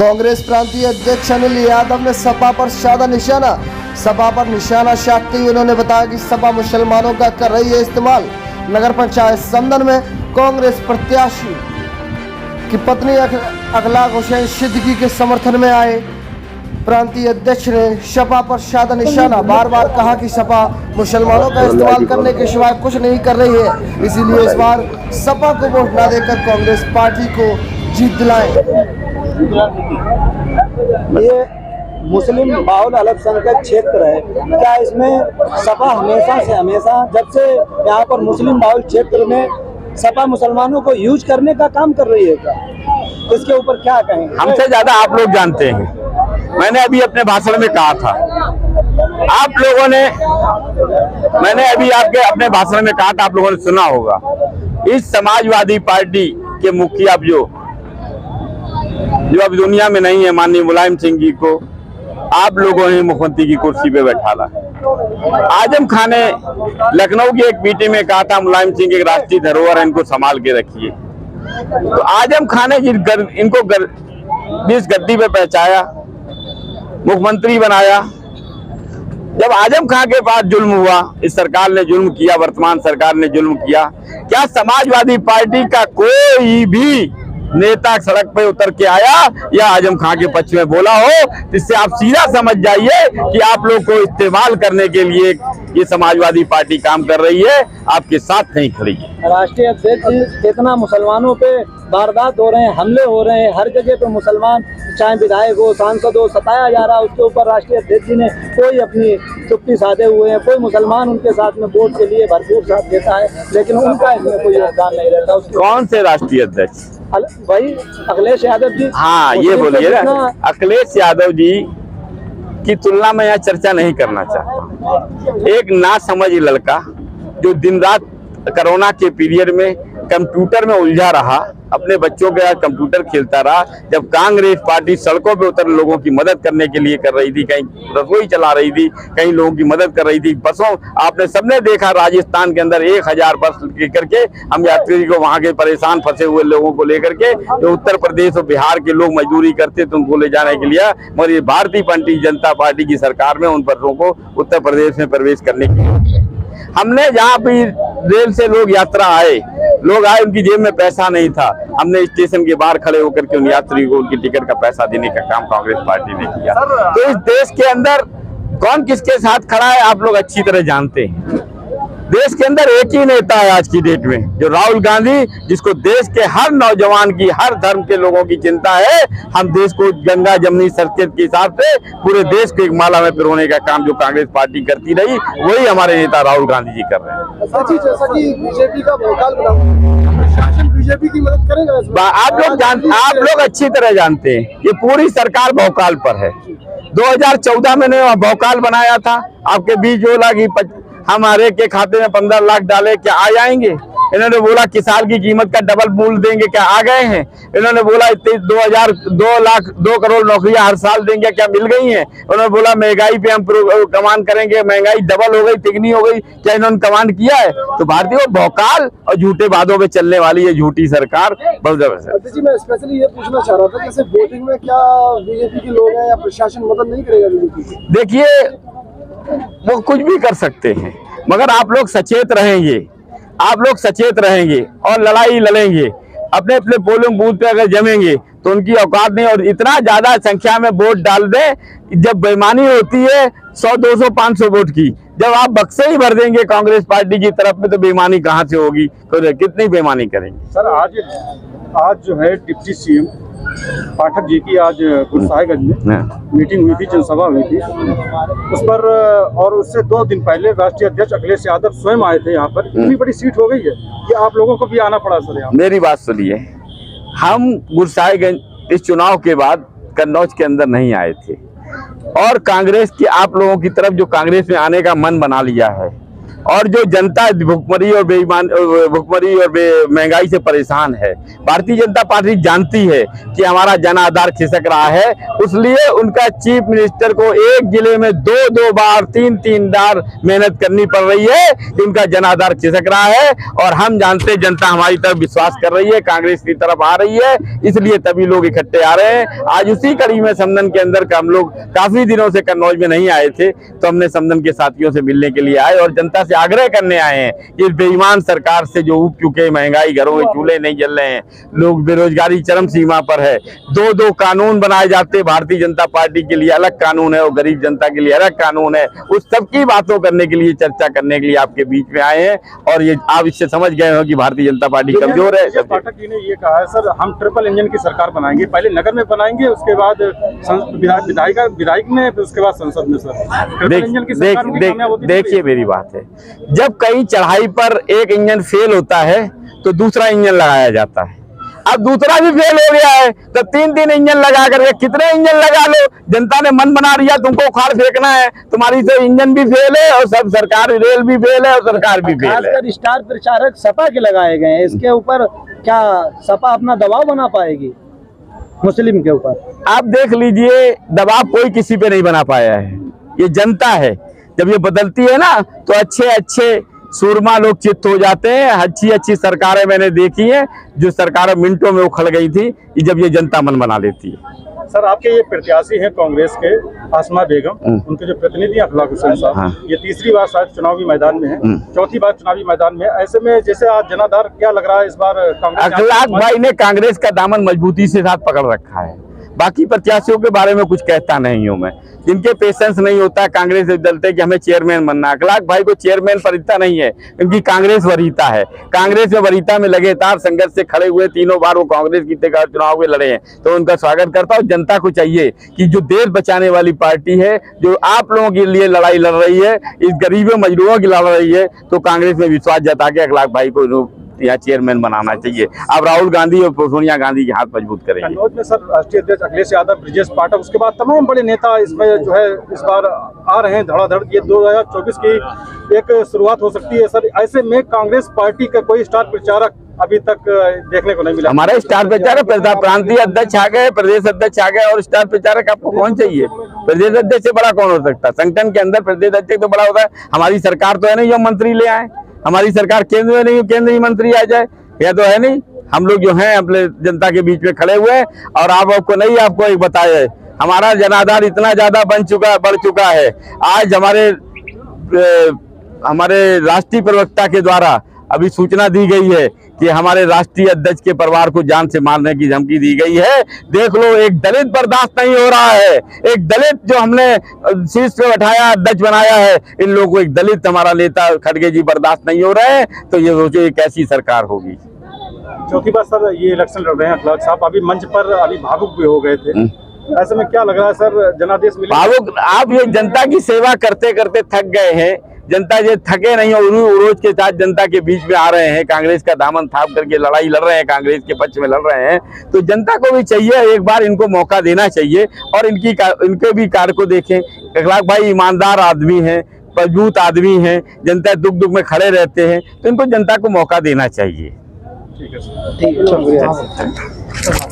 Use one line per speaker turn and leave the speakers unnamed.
कांग्रेस प्रांतीय अध्यक्ष अनिल यादव ने सपा पर साधा निशाना। सपा पर निशाना साधते हुए उन्होंने बताया कि सपा मुसलमानों का कर रही है इस्तेमाल। नगर पंचायत समदन में कांग्रेस प्रत्याशी की पत्नी अखलाक हुसैन सिद्दीकी के समर्थन में आए प्रांतीय अध्यक्ष ने सपा पर साधा निशाना। बार बार कहा कि सपा मुसलमानों का इस्तेमाल करने के सिवाय कुछ नहीं कर रही है, इसीलिए इस बार सपा को वोट न देकर कांग्रेस पार्टी को जीत दिलाएं।
ये मुस्लिम बाहुल अल्पसंख्यक क्षेत्र है, क्या इसमें सपा हमेशा जब से यहाँ पर मुस्लिम बाहुल क्षेत्र में सपा मुसलमानों को यूज करने का काम कर रही है क्या? इसके ऊपर क्या कहेंगे?
हमसे ज्यादा आप लोग जानते हैं। मैंने अभी अपने भाषण में कहा था, आप लोगों ने, मैंने अभी आपके अपने भाषण में कहा था, आप लोगों ने सुना होगा। इस समाजवादी पार्टी के मुखिया जो अब दुनिया में नहीं है, माननीय मुलायम सिंह जी को आप लोगों ने मुख्यमंत्री की कुर्सी पे बैठाला। आजम खान ने लखनऊ की एक मीटिंग में कहा था, मुलायम सिंह एक राष्ट्रीय धरोहर है, इनको संभाल के रखिए। तो आजम खान ने इनको जिस गद्दी पे पहुंचाया, मुख्यमंत्री बनाया, जब आजम खान के पास जुल्म हुआ, इस सरकार ने जुल्म किया, वर्तमान सरकार ने जुल्म किया, क्या समाजवादी पार्टी का कोई भी नेता सड़क पे उतर के आया या आजम खान के पक्ष में बोला हो? इससे आप सीधा समझ जाइए कि आप लोग को इस्तेमाल करने के लिए ये समाजवादी पार्टी काम कर रही है, आपके साथ नहीं खड़ी है।
राष्ट्रीय अध्यक्ष इतना मुसलमानों पे वारदात हो रहे हैं, हमले हो रहे हैं, हर जगह पे मुसलमान, चाहे विधायक हो, सांसद हो, सताया जा रहा है, उसके ऊपर राष्ट्रीय अध्यक्ष जी ने कोई अपनी चुप्पी साधे हुए हैं। कोई मुसलमान उनके साथ में वोट के लिए भरपूर साथ देता है, लेकिन उनका इसमें कोई योगदान नहीं रहता।
कौन से राष्ट्रीय अध्यक्ष?
भाई अखिलेश यादव जी।
हाँ, ये बोलिए ना, अखिलेश यादव जी की तुलना में यहाँ चर्चा नहीं करना चाहता। एक नासमझ लड़का जो दिन रात कोरोना के पीरियड में कंप्यूटर में उलझा रहा, अपने बच्चों के साथ कंप्यूटर खेलता रहा, जब कांग्रेस पार्टी सड़कों पे उतर लोगों की मदद करने के लिए कर रही थी, कहीं रसोई चला रही थी, कहीं लोगों की मदद कर रही थी, बसों, आपने सबने देखा राजस्थान के अंदर 1000 बस लेकर के हम यात्री को वहां के परेशान फंसे हुए लोगों को लेकर के, जो उत्तर प्रदेश और बिहार के लोग मजदूरी करते थे उनको ले जाने के लिए, मगर ये भारतीय जनता पार्टी की सरकार में उन बसों को उत्तर प्रदेश में प्रवेश करने के लिए हमने, जहाँ भी रेल से लोग यात्रा आए, उनकी जेब में पैसा नहीं था, हमने स्टेशन के बाहर खड़े होकर के उन यात्री को उनकी टिकट का पैसा देने का काम कांग्रेस पार्टी ने किया। तो इस देश के अंदर कौन किसके साथ खड़ा है आप लोग अच्छी तरह जानते हैं। देश के अंदर एक ही नेता है आज की डेट में, जो राहुल गांधी, जिसको देश के हर नौजवान की, हर धर्म के लोगों की चिंता है। हम देश को गंगा जमुनी सरस्वती के हिसाब से पूरे देश को एक माला में पिरोने का काम जो कांग्रेस पार्टी करती रही, वही हमारे नेता राहुल गांधी जी कर रहे हैं।
जैसा कि बीजेपी का भोकाल बीजेपी की मदद करेगा,
आप लोग अच्छी तरह जानते हैं, ये पूरी सरकार भोकाल पर है। 2014 में ने भोकाल बनाया था, आपके बीच बोला कि हमारे के खाते में 15 लाख डाले, क्या आ जाएंगे? इन्होंने बोला किसान की कीमत का डबल मूल्य देंगे, क्या आ गए हैं? इन्होंने बोला 2 करोड़ नौकरियां हर साल देंगे, क्या मिल गई हैं? उन्होंने बोला महंगाई पे हम कमान करेंगे, महंगाई डबल हो गई, तिगनी हो गई, क्या इन्होंने कमान किया है? तो भारतीय भौकाल और झूठे वादों पे चलने वाली ये झूठी सरकार बहुत जबरदस्त।
जी, मैं स्पेशली ये पूछना चाह रहा था, जैसे वोटिंग में क्या बीजेपी के लोग हैं या प्रशासन मदद नहीं करेगा बीजेपी?
देखिए, वो कुछ भी कर सकते हैं, मगर आप लोग सचेत रहेंगे और लड़ाई लड़ेंगे, अपने अपने पोलिंग बूथ पे अगर जमेंगे तो उनकी औकात नहीं। और इतना ज्यादा संख्या में वोट डाल दें, जब बेईमानी होती है 100, 200, 500 वोट की, जब आप बक्से ही भर देंगे कांग्रेस पार्टी की तरफ में, तो बेईमानी कहाँ से होगी? कितनी बेईमानी करेंगे?
सर, आज जो है डिप्टी सीएम पाठक जी की आज गुरसाहिबगंज में मीटिंग हुई थी, जनसभा हुई थी उस पर, और उससे 2 दिन पहले राष्ट्रीय अध्यक्ष अखिलेश यादव स्वयं आए थे यहाँ पर। इतनी बड़ी सीट हो गई है कि आप लोगों को भी आना पड़ा सर यहाँ।
मेरी बात सुनिए, हम गुरसाहिबगंज इस चुनाव के बाद कन्नौज के अंदर नहीं आए थे, और कांग्रेस की आप लोगों की तरफ जो कांग्रेस में आने का मन बना लिया है, और जो जनता भुखमरी और महंगाई से परेशान है, भारतीय जनता पार्टी जानती है कि हमारा जन आधार खिसक रहा है, इसलिए उनका चीफ मिनिस्टर को एक जिले में दो बार तीन बार मेहनत करनी पड़ रही है कि उनका जन आधार खिसक रहा है। और हम जानते जनता हमारी तरफ विश्वास कर रही है, कांग्रेस की तरफ आ रही है, इसलिए तभी लोग इकट्ठे आ रहे हैं। आज उसी कड़ी में समदन के अंदर हम लोग काफी दिनों से कन्नौज में नहीं आए थे, तो हमने समदन के साथियों से मिलने के लिए आए और जनता से आग्रह करने आए हैं कि इस बेईमान सरकार से जो ऊब चुके, महंगाई, घरों में चूल्हे नहीं जल रहे हैं, लोग बेरोजगारी चरम सीमा पर है, दो कानून बनाए जाते हैं, भारतीय जनता पार्टी के लिए अलग कानून है और गरीब जनता के लिए अलग कानून है, उस सबकी बातों करने के लिए, चर्चा करने के लिए आपके बीच में आए हैं। और ये आप इससे समझ गए हो कि भारतीय जनता पार्टी कमजोर है।
पाठक जी ने ये कहा है सर, हम ट्रिपल इंजन की सरकार बनाएंगे, पहले नगर में बनाएंगे, उसके बाद विधायक में, फिर उसके बाद संसद में। सर
देखिए मेरी बात है, जब कहीं चढ़ाई पर एक इंजन फेल होता है तो दूसरा इंजन लगाया जाता है। अब दूसरा भी फेल हो गया है तो तीन इंजन लगा करके, कितने इंजन लगा लो, जनता ने मन बना लिया तुमको उखाड़ फेंकना है, तुम्हारी तो इंजन भी फेल है और सब सरकार, रेल भी फेल है और सरकार भी फेल है।
खासकर स्टार प्रचारक सपा के लगाए गए हैं, इसके ऊपर क्या सपा अपना दबाव बना पाएगी मुस्लिम के ऊपर? आप
देख लीजिए, दबाव कोई किसी पे नहीं बना पाया है, ये जनता है। जब ये बदलती है ना तो अच्छे सूरमा लोग चित्त हो जाते हैं। अच्छी सरकारें मैंने देखी हैं, जो सरकारें मिनटों में उखड़ गई थी, जब ये जनता मन बना लेती है।
सर, आपके ये प्रत्याशी हैं कांग्रेस के आसमा बेगम, उनके जो प्रतिनिधि अखलाक हुसैन साहब,
हाँ।
ये तीसरी बार शायद चुनावी मैदान में है, चौथी बार चुनावी मैदान में। ऐसे में जैसे आज जनाधार क्या लग रहा है इस बार कांग्रेस?
अखलाक भाई ने कांग्रेस का दामन मजबूती से साथ पकड़ रखा है। बाकी प्रत्याशियों के बारे में कुछ कहता नहीं हूं मैं, जिनके पेशेंस नहीं होता कांग्रेस से डरते कि हमें चेयरमैन बनना। अखलाक भाई को चेयरमैन वरीयता नहीं है, क्योंकि कांग्रेस वरीयता है। कांग्रेस में वरीयता में लगातार संघर्ष से खड़े हुए, तीनों बार वो कांग्रेस की चुनाव में लड़े हैं, तो उनका स्वागत करता हूं। जनता को चाहिए कि जो देश बचाने वाली पार्टी है, जो आप लोगों के लिए लड़ाई लड़ रही है, इस गरीबों मजदूरों की लड़ रही है, तो कांग्रेस में विश्वास जता के अखलाक भाई को यहाँ चेयरमैन बनाना चाहिए। अब राहुल गांधी और सोनिया गांधी के हाथ मजबूत करेंगे।
कन्नौज में सर राष्ट्रीय अध्यक्ष अखिलेश यादव, ब्रिजेश पाठक, उसके बाद तमाम बड़े नेता इसमें जो है इस बार आ रहे हैं धड़ाधड़। ये 2024 की एक शुरुआत हो सकती है सर। ऐसे में कांग्रेस पार्टी का कोई स्टार प्रचारक अभी तक देखने को नहीं मिला।
हमारे स्टार प्रचारक प्रांतीय अध्यक्ष आ गए, प्रदेश अध्यक्ष आ गए, और स्टार प्रचारक आपको कौन चाहिए? प्रदेश अध्यक्ष से बड़ा कौन हो सकता है? संगठन के अंदर प्रदेश अध्यक्ष तो बड़ा होता है। हमारी सरकार तो है नहीं जो मंत्री ले आए, हमारी सरकार केंद्र में नहीं, केंद्रीय मंत्री आ जाए, यह तो है नहीं। हम लोग जो हैं अपने जनता के बीच में खड़े हुए हैं। और आपको नहीं, आपको एक बताए, हमारा जनाधार इतना ज्यादा बढ़ चुका है। आज हमारे राष्ट्रीय प्रवक्ता के द्वारा अभी सूचना दी गई है कि हमारे राष्ट्रीय अध्यक्ष के परिवार को जान से मारने की धमकी दी गई है। देख लो, एक दलित बर्दाश्त नहीं हो रहा है। एक दलित जो हमने शीर्ष पे बैठाया, अध्यक्ष बनाया है, इन लोगों को एक दलित हमारा नेता खड़गे जी बर्दाश्त नहीं हो रहे हैं, तो ये सोचो ये कैसी सरकार होगी।
चौथी बार सर ये इलेक्शन लड़ रहे हैं अखलाक साहब, अभी मंच पर अभी भावुक भी हो गए थे। ऐसे में क्या लग रहा है सर, जनादेश मिले?
भावुक, आप ये जनता की सेवा करते करते थक गए हैं। जनता ये थके नहीं, और रोज के साथ जनता के बीच में आ रहे हैं, कांग्रेस का दामन थाप करके लड़ाई लड़ रहे हैं, कांग्रेस के पक्ष में लड़ रहे हैं। तो जनता को भी चाहिए एक बार इनको मौका देना चाहिए, और इनके भी कार्य को देखें। अखलाक भाई ईमानदार आदमी हैं, मजबूत आदमी हैं, जनता दुख में खड़े रहते हैं, तो इनको जनता को मौका देना चाहिए।
ठीक है सर, ठीक है, शुक्रिया।